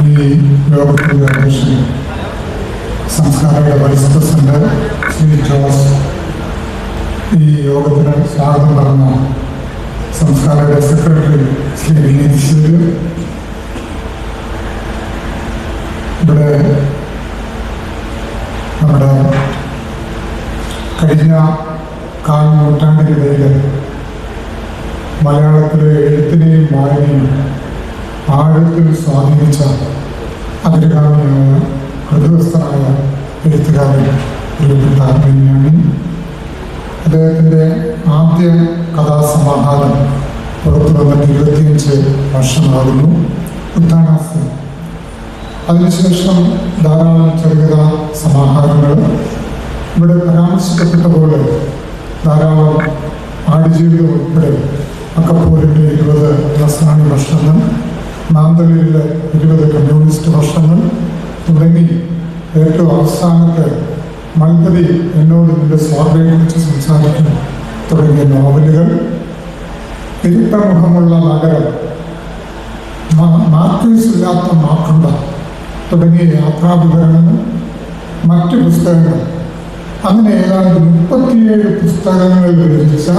ഈ യോഗത്തിൻ്റെ അധ്യക്ഷൻ സംസ്കാരയുടെ വൈസ് പ്രസിഡന്റ് ശ്രീ ജോസ്, ഈ യോഗത്തിന് സ്വാഗതം പറഞ്ഞ സംസ്കാരയുടെ സെക്രട്ടറി ശ്രീ വിനീത്, ഇവിടെ നമ്മുടെ കഴിഞ്ഞ കാൽ നൂറ്റാണ്ടിനിടയിൽ മലയാളത്തിലെ എഴുത്തിനെയും വായനയും ആഴത്തിൽ സ്വാധീനിച്ച അഗ്രഗാമിയായ ഹൃദയസ്ഥനായ എഴുത്തുകാരൻ പ്രിയപ്പെട്ട ബെന്യാമിൻ. അദ്ദേഹത്തിൻ്റെ ആദ്യ കഥാസമാഹാരം പുറത്തു വന്നിട്ട് 25 വർഷമാകുന്നു, ഉദ്ധാനാസ്യം. അതിനുശേഷം ധാരാളം ചെറുകഥാ സമാഹാരങ്ങൾ ഇവിടെ പരാമർശിക്കപ്പെട്ട പോലെ ധാരാളം ആടുജീവിതം ഉൾപ്പെടെ അക്കപ്പോരിൻ്റെ 20 നസ്രാണി വർഷങ്ങൾ, നാന്തലിലെ 20 കമ്മ്യൂണിസ്റ്റ് വർഷങ്ങൾ തുടങ്ങി ഏറ്റവും അവസാനത്തെ മൽബരി എന്നോട് ഇതിൻ്റെ സ്വാധീനത്തെക്കുറിച്ച് സംസാരിക്കുന്നു തുടങ്ങിയ നോവലുകൾ, തിരുപ്രമുഖമുള്ള നഗരം, മാർക്കീസില്ലാത്ത മാക്കുണ്ട തുടങ്ങിയ യാത്രാവിവരണങ്ങൾ, മറ്റ് പുസ്തകങ്ങൾ, അങ്ങനെ ഏതാണ്ട് 37 പുസ്തകങ്ങൾ രചിച്ച,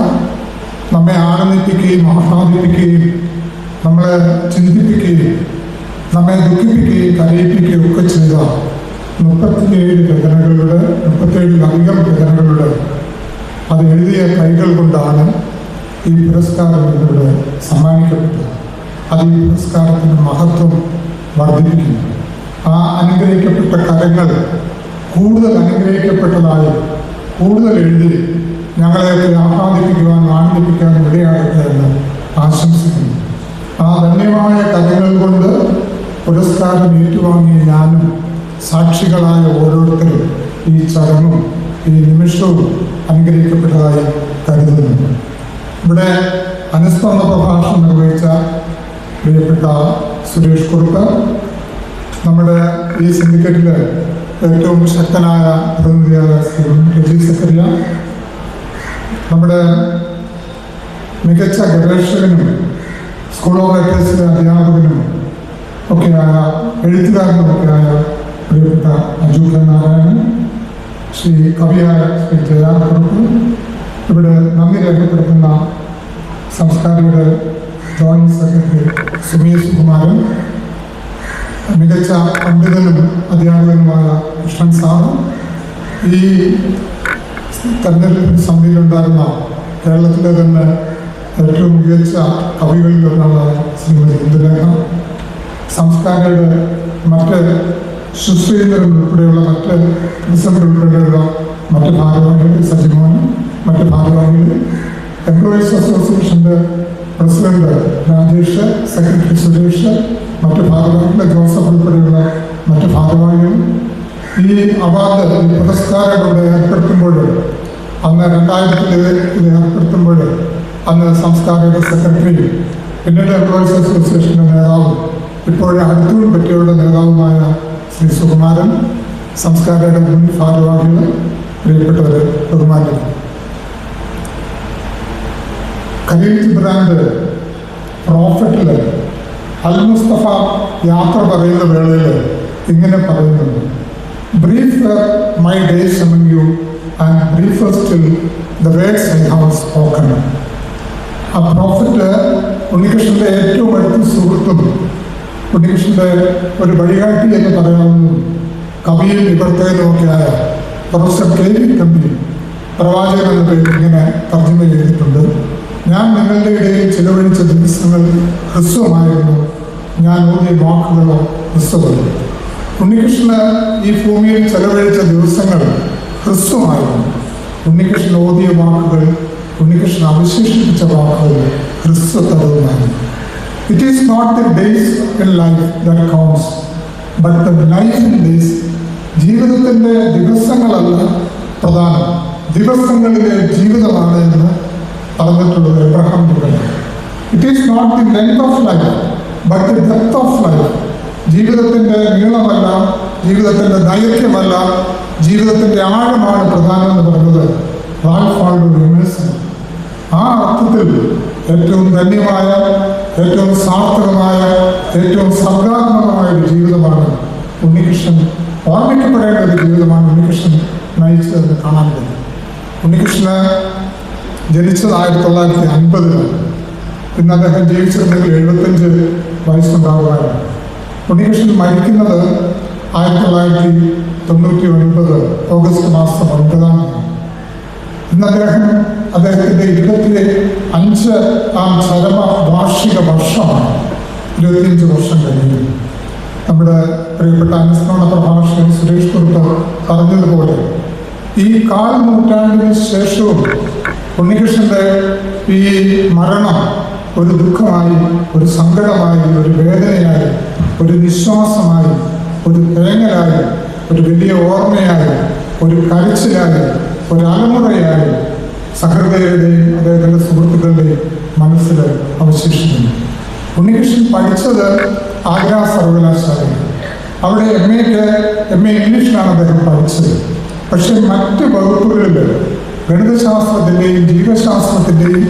നമ്മെ ആനന്ദിപ്പിക്കുകയും ആഹ്ലാദിപ്പിക്കുകയും നമ്മളെ ചിന്തിപ്പിക്കുകയും നമ്മെ ദുഃഖിപ്പിക്കുകയും കരയിപ്പിക്കുകയും ഒക്കെ ചെയ്ത 37-ലധികം രചനകളുടെ അത് എഴുതിയ കൈകൾ കൊണ്ടാണ് ഈ പുരസ്കാരം ഇവിടെ സമ്മാനിക്കപ്പെട്ടത്. അത് ഈ പുരസ്കാരത്തിൻ്റെ മഹത്വം വർദ്ധിപ്പിക്കുന്നു. ആ അനുഗ്രഹിക്കപ്പെട്ട കരങ്ങൾ കൂടുതൽ അനുഗ്രഹിക്കപ്പെട്ടതായി കൂടുതൽ എഴുതി ഞങ്ങളെയൊക്കെ ആഹ്ലാദിപ്പിക്കുവാനും ആനന്ദിപ്പിക്കാനും ഇടയാകട്ടെ എന്ന് ആശംസിക്കുന്നു. ആ ധന്യമായ കരങ്ങൾ കൊണ്ട് പുരസ്കാരം ഏറ്റുവാങ്ങിയ ഞാനും സാക്ഷികളായ ഓരോരുത്തരും ഈ ചടങ്ങും ഈ നിമിഷവും അനുഗ്രഹിക്കപ്പെട്ടതായി കരുതുന്നു. ഇവിടെ അനുസ്മരണ പ്രഭാഷണം നിർവഹിച്ച പ്രിയപ്പെട്ട സുരേഷ് കുറുപ്പ്, നമ്മുടെ ഈ സിൻഡിക്കേറ്റിലെ ഏറ്റവും ശക്തനായ പ്രതിനിധിയായ ശ്രീ രജി സക്കറിയ, നമ്മുടെ മികച്ച ഗവേഷകനും സ്കൂൾ ഓഫ് റൈറ്റേഴ്സിലെ അധ്യാപകനും ഒക്കെയായ എഴുത്തുകാരനുമൊക്കെയായ പ്രിയപ്പെട്ട അജു കെ നാരായണൻ, ശ്രീ കവിയായ ശ്രീ ജയാകുറുപ്പ്, ഇവിടെ നന്ദി രേഖപ്പെടുത്തുന്ന സംസ്കാരയുടെ ജോയിന്റ് സെക്രട്ടറി സുമേഷ് കുമാരൻ, മികച്ച പണ്ഡിതനും അധ്യാപകനുമായ കൃഷ്ണൻ സാറും, ഈ തെരഞ്ഞെടുപ്പ് സമിതിയിലുണ്ടായിരുന്ന കേരളത്തിലെ തന്നെ ഏറ്റവും മികച്ച കവികളിലൊരാളായ ശ്രീമതി ഇന്ദുലേഖ, സംസ്കാരയുടെ മറ്റ് സുശ്രീന്ദ്രൻ ഉൾപ്പെടെയുള്ള മറ്റ് ഡിസംബർ ഉൾപ്പെടെയുള്ള മറ്റ് ഭാരവാഹികൾ, സജിമോനും മറ്റ് ഭാരവാഹികൾ, എംപ്ലോയീസ് അസോസിയേഷൻ്റെ പ്രസിഡന്റ് രാജേഷ്, സെക്രട്ടറി സുരേഷ്, മറ്റ് ഭാരവാഹികൾ, ജോസഫ് ഉൾപ്പെടെയുള്ള മറ്റ് ഭാരവാഹികൾ, ഈ അവാർഡ്, ഈ പുരസ്കാരം ഇവിടെ ഏർപ്പെടുത്തുമ്പോൾ, അന്ന് 2000 ഇത് ഏർപ്പെടുത്തുമ്പോൾ അന്ന് സംസ്കാരയുടെ സെക്രട്ടറി, പിന്നീട് എംപ്ലോയീസ് അസോസിയേഷൻ്റെ നേതാവും ഇപ്പോഴും അടുത്തൂർ പറ്റിയുള്ള നേതാവുമായ ശ്രീ സുകുമാരൻ, സംസ്കാരയുടെ മുൻ ഭാരവാഹികൾ, പ്രിയപ്പെട്ടവർ, ബഹുമാനർ. ഖലീൽ ജിബ്രാൻ്റെ പ്രോഫറ്റിൽ അൽ മുസ്തഫ യാത്ര പറയുന്ന വേളയിൽ ഇങ്ങനെ പറയുന്നുണ്ട്: brief my days among you and briefer still the words I have spoken. ആ പ്രോഫറ്റ് ഉണ്ണികൃഷ്ണൻ്റെ ഏറ്റവും അടുത്ത സുഹൃത്തും ഉണ്ണികൃഷ്ണൻ്റെ ഒരു വഴികാട്ടി എന്ന് പറയാവുന്ന കവിയും വിവർത്തകനുമൊക്കെയായ പ്രൊഫസർ കെ വി തമ്പി പ്രവാചകൻ എന്ന പേരിൽ ഇങ്ങനെ തർജ്ജമ ചെയ്തിട്ടുണ്ട്: ഞാൻ നിങ്ങളുടെ ഇടയിൽ ചിലവഴിച്ച ദിവസങ്ങൾ ഹ്രസ്വമായിരുന്നു, ഞാൻ ഓതിയ വാക്കുകളോ ഹ്രസ്വമല്ല. ഉണ്ണികൃഷ്ണന് ഈ ഭൂമിയിൽ ചെലവഴിച്ച ദിവസങ്ങൾ ഹ്രസ്വമായിരുന്നു. ഉണ്ണികൃഷ്ണൻ ഓതിയ വാക്കുകൾ, ഉണ്ണികൃഷ്ണൻ അവശേഷിപ്പിച്ച വാക്കുകൾ ഹ്രസ്വതരവുമായിരുന്നു. It is not the days in life that counts, but the life in days. ജീവിതത്തിൻ്റെ ദിവസങ്ങളല്ല പ്രധാനം, ദിവസങ്ങളിലെ ജീവിതമാണ് എന്ന് പറഞ്ഞിട്ടുള്ളത് Abraham Lincoln. It is not the length of life, but the depth of life. ജീവിതത്തിൻ്റെ നീളമല്ല, ജീവിതത്തിൻ്റെ ദൈർഘ്യമല്ല, ജീവിതത്തിൻ്റെ ആഴമാണ് പ്രധാനം എന്ന് പറഞ്ഞത് റാൽഫ് വാൾഡോ എമേഴ്സൺ. ആ അർത്ഥത്തിൽ ഏറ്റവും ധന്യമായ, ഏറ്റവും സാർത്ഥകമായ, ഏറ്റവും സർഗാത്മകമായ ഒരു ജീവിതം ഓർമ്മിക്കപ്പെടേണ്ട ഒരു ജീവിതമാണ് ഉണ്ണികൃഷ്ണൻ നയിച്ചതെന്ന് കാണാൻ കഴിയും. ഉണ്ണികൃഷ്ണന് ജനിച്ചത് 1950 ഇന്ന് അദ്ദേഹം ജീവിച്ചിരുന്നെങ്കിൽ 75 വയസ്സുണ്ടാവുകയാണ്. ഉണ്ണികൃഷ്ണൻ മരിക്കുന്നത് 1999 ഓഗസ്റ്റ് മാസം 9 ഇന്ന് അദ്ദേഹത്തിൻ്റെ 25ാം ചരമ വാർഷിക വർഷമാണ്. 25 വർഷം കഴിഞ്ഞു. നമ്മുടെ പ്രിയപ്പെട്ട അനുസ്മരണ പ്രഭാഷകൻ സുരേഷ് കുറുപ്പ് പറഞ്ഞതുപോലെ ഈ 1/4 നൂറ്റാണ്ടിന് ശേഷവും ഉണ്ണികൃഷ്ണൻ്റെ ഈ മരണം ഒരു ദുഃഖമായി, ഒരു സങ്കടമായി, ഒരു വേദനയായി, ഒരു നിശ്വാസമായി, ഒരു തേങ്ങലായി, ഒരു വലിയ ഓർമ്മയായി, ഒരു കരച്ചിലായി, ഒരു അലമുറയായി സഹൃദയരുടെയും അദ്ദേഹത്തിൻ്റെ സുഹൃത്തുക്കളുടെയും മനസ്സിൽ അവശേഷിക്കുന്നു. ഉണ്ണികൃഷ്ണൻ പഠിച്ചത് ആഗ്ര സർവകലാശാലയിൽ. അവിടെ MA ഇംഗ്ലീഷിലാണ് അദ്ദേഹം പഠിച്ചത്. പക്ഷേ മറ്റ് വകുപ്പുകളിൽ ഗണിതശാസ്ത്രത്തിൻ്റെയും ജീവശാസ്ത്രത്തിൻ്റെയും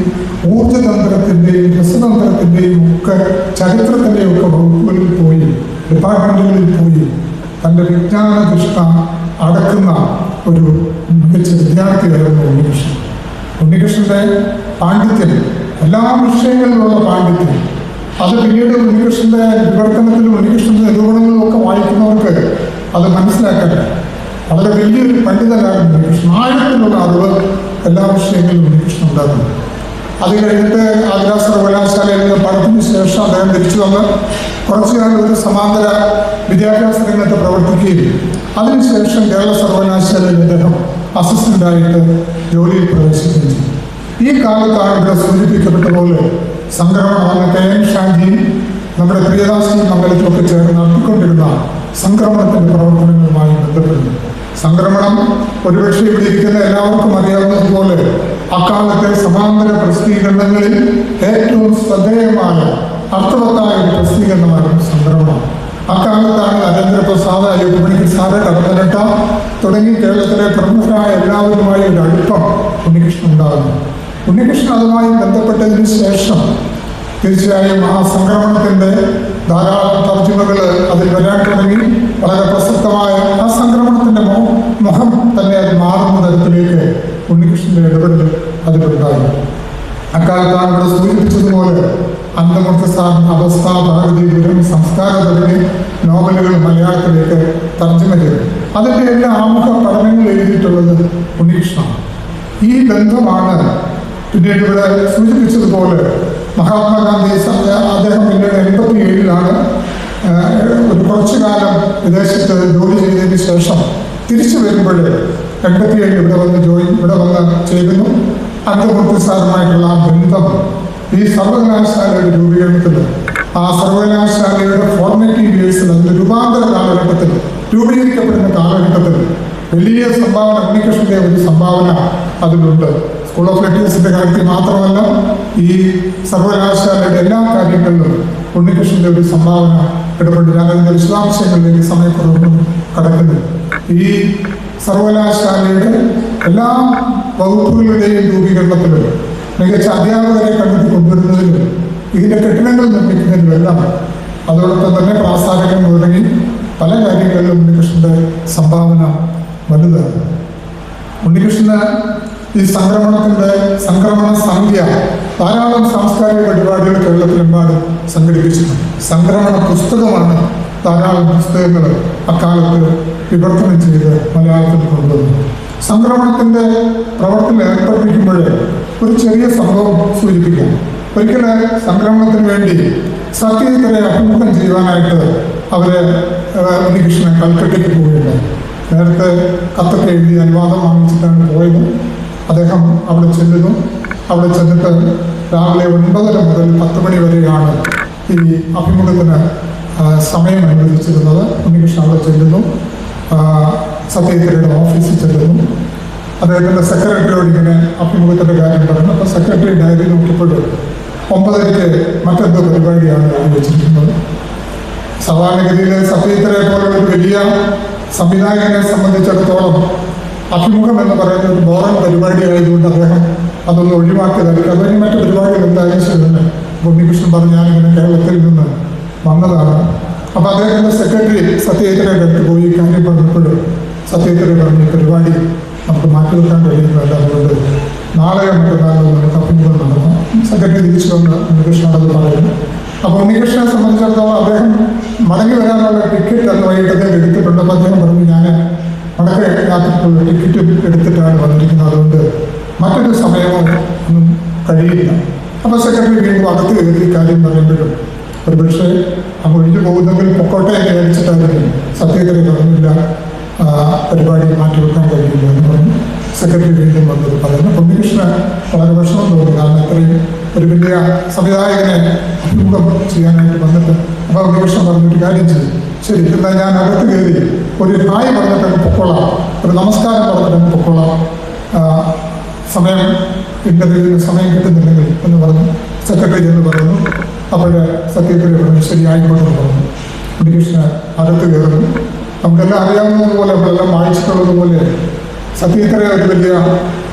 ഊർജ്ജതന്ത്രത്തിൻ്റെയും രസതന്ത്രത്തിൻ്റെയും ഒക്കെ ചരിത്രത്തിൻ്റെയും ഒക്കെ വകുപ്പുകളിൽ പോയി, ഡിപ്പാർട്ട്മെൻറ്റുകളിൽ പോയി തൻ്റെ വിജ്ഞാന ദൃഷ്ട അടക്കുന്ന ഒരു മികച്ച വിദ്യാർത്ഥിയായിരുന്നു ഉണ്ണികൃഷ്ണൻ. ഉണ്ണികൃഷ്ണൻ്റെ പാണ്ഡിത്യം, എല്ലാ വിഷയങ്ങളിലുള്ള പാണ്ഡിത്യം, അത് പിന്നീട് ഉണ്ണികൃഷ്ണൻ്റെ വിവർത്തനത്തിലും ഉണ്ണികൃഷ്ണൻ്റെ നിരൂപണങ്ങളും ഒക്കെ വായിക്കുന്നവർക്ക് അത് മനസ്സിലാക്കാൻ വളരെ വലിയൊരു പണ്ഡിതനായിരുന്നു ഉണ്ണികൃഷ്ണൻ. ആഴത്തിലുള്ള അറിവ് എല്ലാ വിഷയങ്ങളിലും ഉണ്ണികൃഷ്ണൻ ഉണ്ടായിരുന്നു. അത് കഴിഞ്ഞിട്ട് ആഗ്ര സർവകലാശാലയിൽ നിന്ന് പഠനത്തിന് ശേഷം അദ്ദേഹം തിരിച്ചു വന്ന് കുറച്ചുകാലം ഒരു സമാന്തര വിദ്യാഭ്യാസ രംഗത്ത് പ്രവർത്തിക്കുകയും അതിനുശേഷം കേരള സർവകലാശാലയിൽ അദ്ദേഹം അസിസ്റ്റൻ്റായിട്ട് ജോലിയിൽ പ്രവേശിക്കുകയും ചെയ്തു. ഈ കാലത്താണ് ഇവിടെ സൂചിപ്പിക്കപ്പെട്ട പോലെ സംക്രമണം KN ഷാജിയും നമ്മുടെ പ്രിയദാസി മംഗലത്തിലൊക്കെ ചേർന്ന് നടത്തിക്കൊണ്ടിരുന്ന സംക്രമണത്തിൻ്റെ പ്രവർത്തനങ്ങളുമായി ബന്ധപ്പെടുന്നു. സംക്രമണം ഒരുപക്ഷെ ഇവിടെ ഇരിക്കുന്ന എല്ലാവർക്കും അറിയാവുന്നതുപോലെ അക്കാലത്തെ സമാന്തര പ്രസിദ്ധീകരണങ്ങളിൽ ഏറ്റവും ശ്രദ്ധേയമായ അർത്ഥവത്തായ ഒരു പ്രസിദ്ധീകരണമായിരുന്നു സംക്രമണം. അക്കാലത്താണ് നരേന്ദ്രപ്രസാദ്, അയ്യപ്പമണി സാറ്, കടന്നലട്ട തുടങ്ങി കേരളത്തിലെ പ്രമുഖരായ എല്ലാവരുമായി ഒരു അടുപ്പം ഉണ്ണികൃഷ്ണൻ ഉണ്ടാകുന്നു. ഉണ്ണികൃഷ്ണൻ അതുമായി ബന്ധപ്പെട്ടതിന് ശേഷം തീർച്ചയായും ആ സംക്രമണത്തിൻ്റെ ധാരാളം തർജ്ജിമകൾ അതിൽ വരാൻ തുടങ്ങി. വളരെ പ്രസക്തമായ ആ സംക്രമണത്തിൻ്റെ മുഖം തന്നെ അത് മാറുന്ന തരത്തിലേക്ക് ഉണ്ണികൃഷ്ണൻ്റെ ഇടപെടൽ അതിലുണ്ടായി. അക്കാലത്താണ് ഇവിടെ സൂചിപ്പിച്ചതുപോലെ അന്തമുഖസാറിന് അവസ്ഥ, ഭാരതീപുരം, സംസ്കാരം തുടങ്ങിയ നോവലുകൾ മലയാളത്തിലേക്ക് തർജ്ജിമ ചെയ്തു. അതിൻ്റെ എല്ലാ ആമുഖ പഠനങ്ങൾ എഴുതിയിട്ടുള്ളത് ഉണ്ണികൃഷ്ണനാണ്. ഈ ബന്ധമാണ് പിന്നീട് ഇവിടെ സൂചിപ്പിച്ചതുപോലെ മഹാത്മാഗാന്ധി അദ്ദേഹം പിന്നീട് 87 ഒരു കുറച്ചു കാലം വിദേശത്ത് ജോലി ചെയ്തതിന് ശേഷം തിരിച്ചു വരുമ്പോൾ 87 ഇവിടെ വന്ന് ചേരുന്നു. അന്തർമുഖി സാറുമായിട്ടുള്ള ആ ബന്ധം ഈ സർവകലാശാലയുടെ രൂപീകരണത്തിൽ, ആ സർവകലാശാലയുടെ ഫോർമേറ്റീവ് ഇയേഴ്സിൽ, അതിൻ്റെ രൂപാന്തര കാലഘട്ടത്തിൽ, രൂപീകരിക്കപ്പെടുന്ന കാലഘട്ടത്തിൽ വലിയ സംഭാവന ഉണ്ണികൃഷ്ണൻ്റെ ഒരു സംഭാവന അതിലുണ്ട്. സ്കൂൾ ഓഫ് ലെറ്റേഴ്സിൻ്റെ കാര്യത്തിൽ മാത്രമല്ല, ഈ സർവകലാശാലയുടെ എല്ലാ കാര്യങ്ങളിലും ഉണ്ണികൃഷ്ണൻ്റെ ഒരു സംഭാവന ഇടപെട്ട് ഞാൻ അതിൻ്റെ വിശദാംശങ്ങളിലേക്ക് സമയക്കുറവൊന്നും കടക്കുന്നു. ഈ സർവകലാശാലയുടെ എല്ലാ വകുപ്പുകളുടെയും രൂപീകരണത്തിലും മികച്ച അധ്യാപകരെ കണ്ടെത്തി കൊണ്ടുവരുന്നതിലും ഇതിൻ്റെ കെട്ടിടങ്ങൾ നിർമ്മിക്കുന്നതിലുമെല്ലാം അതോടൊപ്പം തന്നെ ക്ലാസ്സാരങ്ങൾ തുടങ്ങി പല കാര്യങ്ങളിലും ഉണ്ണികൃഷ്ണൻ്റെ സംഭാവന വലുതാണ്. ഉണ്ണികൃഷ്ണന് ഈ സംക്രമണ സംഖ്യ ധാരാളം സാംസ്കാരിക പരിപാടികൾ കേരളത്തിലെമ്പാടും സംഘടിപ്പിച്ചിട്ടുണ്ട്. സംക്രമണ പുസ്തകമാണ് ധാരാളം പുസ്തകങ്ങൾ അക്കാലത്ത് വിവർത്തനം ചെയ്ത് മലയാളത്തിൽ കൊണ്ടുവന്നു. സംക്രമണത്തിൻ്റെ പ്രവർത്തനം ഏർപ്പെട്ടിരിക്കുമ്പോൾ ഒരു ചെറിയ സംഭവം സൂചിപ്പിക്കാം. ഒരിക്കൽ സംക്രമണത്തിന് വേണ്ടി സത്യജിത്തിനെ അഭിമുഖം ചെയ്യുവാനായിട്ട് ഉണ്ണികൃഷ്ണൻ കൽക്കട്ടയ്ക്ക് പോവുകയുണ്ടായി. നേരത്തെ കത്തൊക്കെ എഴുതി അനുവാദം വാങ്ങിച്ചിട്ടാണ് പോയത്. അദ്ദേഹം അവിടെ ചെല്ലുന്നു. അവിടെ ചെന്നിട്ട് രാവിലെ 9:30 മുതൽ 10 മണി വരെയാണ് ഈ അഭിമുഖത്തിന് സമയം അനുവദിച്ചിരുന്നത്. ഉണ്ണികൃഷ്ണൻ അവിടെ ചെല്ലുന്നു. സത്യജിത്തിയുടെ ഓഫീസിൽ ചെല്ലുന്നു. അദ്ദേഹത്തിൻ്റെ സെക്രട്ടറിയോട് ഇങ്ങനെ അഭിമുഖത്തിൻ്റെ കാര്യം പറഞ്ഞു. അപ്പോൾ സെക്രട്ടറി ഡയറി നോക്കിയപ്പോൾ 9:30 മറ്റെന്തോ പരിപാടിയാണ് എഴുതി വെച്ചിരിക്കുന്നത്. സാധാരണഗതിയിൽ സത്യജിത്തിനെ പോലുള്ള ഒരു വലിയ സംവിധായകനെ സംബന്ധിച്ചിടത്തോളം അഭിമുഖം എന്ന് പറയുന്ന ഒരു ബോറൻ പരിപാടി ആയതുകൊണ്ട് അദ്ദേഹം അതൊന്ന് ഒഴിവാക്കിയതായിരിക്കും. അതിന് മറ്റു പരിപാടികൾ എന്തായാലും ശരി തന്നെ. ഉണ്ണികൃഷ്ണൻ പറഞ്ഞു, ഞാനിങ്ങനെ കേരളത്തിൽ നിന്ന് വന്നതാണ്, അപ്പോൾ അദ്ദേഹത്തിൻ്റെ സെക്രട്ടറി സത്യേന്ദ്രയുടെ അടുത്ത് പോയി ഈ കാര്യം പറഞ്ഞപ്പോഴും സത്യേന്ദ്രൻ പറഞ്ഞ പരിപാടി നമുക്ക് മാറ്റി വെക്കാൻ കഴിയുന്നതല്ല, അതുകൊണ്ട് നാളെയോ മറ്റന്നാളോ നമുക്ക് അഭിമുഖം നടന്നു. സെക്രട്ടറി തിരിച്ചു വന്ന് ഉണ്ണികൃഷ്ണനോട് പറയുന്നു. അപ്പോൾ ഉണ്ണികൃഷ്ണനെ സംബന്ധിച്ചിടത്തോളം അദ്ദേഹം മടങ്ങി വരാനുള്ള ടിക്കറ്റ് അന്ന് വൈകിട്ടത്തെ എടുത്തിട്ടുണ്ട്. അപ്പോൾ അദ്ദേഹം പറഞ്ഞു, ഞാൻ മടക്ക യാത്രക്കുള്ള ടിക്കറ്റ് എടുത്തിട്ടാണ് വന്നിരിക്കുന്നത്, അതുകൊണ്ട് മറ്റൊരു സമയമോ ഒന്നും കഴിയില്ല. അപ്പോൾ സെക്രട്ടറി വീണ്ടും അകത്ത് കയറി കാര്യം പറയുമ്പോഴും ഒരുപക്ഷെ അങ്ങ് ഒഴിഞ്ഞു പോകുന്നെങ്കിൽ പൊക്കോട്ടെ എന്ന് വിചാരിച്ചിട്ടായിരിക്കും സത്യേന്ദ്രൻ പറഞ്ഞില്ല, പരിപാടി മാറ്റിവെക്കാൻ കഴിയില്ല എന്ന് പറഞ്ഞു. സെക്രട്ടറി വീണ്ടും വന്നത് പറയുന്നു. ഉണ്ണികൃഷ്ണൻ വളരെ വിഷമം തോന്നി, കാരണം ഇത്രയും ഒരു വലിയ സംവിധായകനെ അഭിമുഖം ചെയ്യാനായിട്ട് വന്നിട്ട്. അപ്പോൾ ഉണ്ണികൃഷ്ണൻ പറഞ്ഞൊരു കാര്യം ചെയ്യും, ശരി എന്നാൽ ഞാൻ അകത്ത് കയറി ഒരു ഹായ് പറഞ്ഞിട്ടങ്ങ് പൊക്കോളാം, ഒരു നമസ്കാരം പറഞ്ഞിട്ടങ്ങ് പൊക്കോളാം, സമയം ഇൻ്റർവ്യൂവിന് സമയം കിട്ടുന്നില്ലെങ്കിൽ എന്ന് പറഞ്ഞു. സെക്രട്ടറി എന്ന് പറഞ്ഞു. അപ്പോൾ സത്യേന്ദ്രൻ പറഞ്ഞു ശരിയായിക്കോട്ടെന്ന് പറഞ്ഞു. ഉണ്ണികൃഷ്ണൻ അകത്ത് കയറുന്നു. നമുക്കെല്ലാം അറിയാവുന്നതുപോലെ നമ്മളെല്ലാം വായിച്ചിട്ടുള്ളതുപോലെ സത്യേന്ദ്രൻ ഒരു വലിയ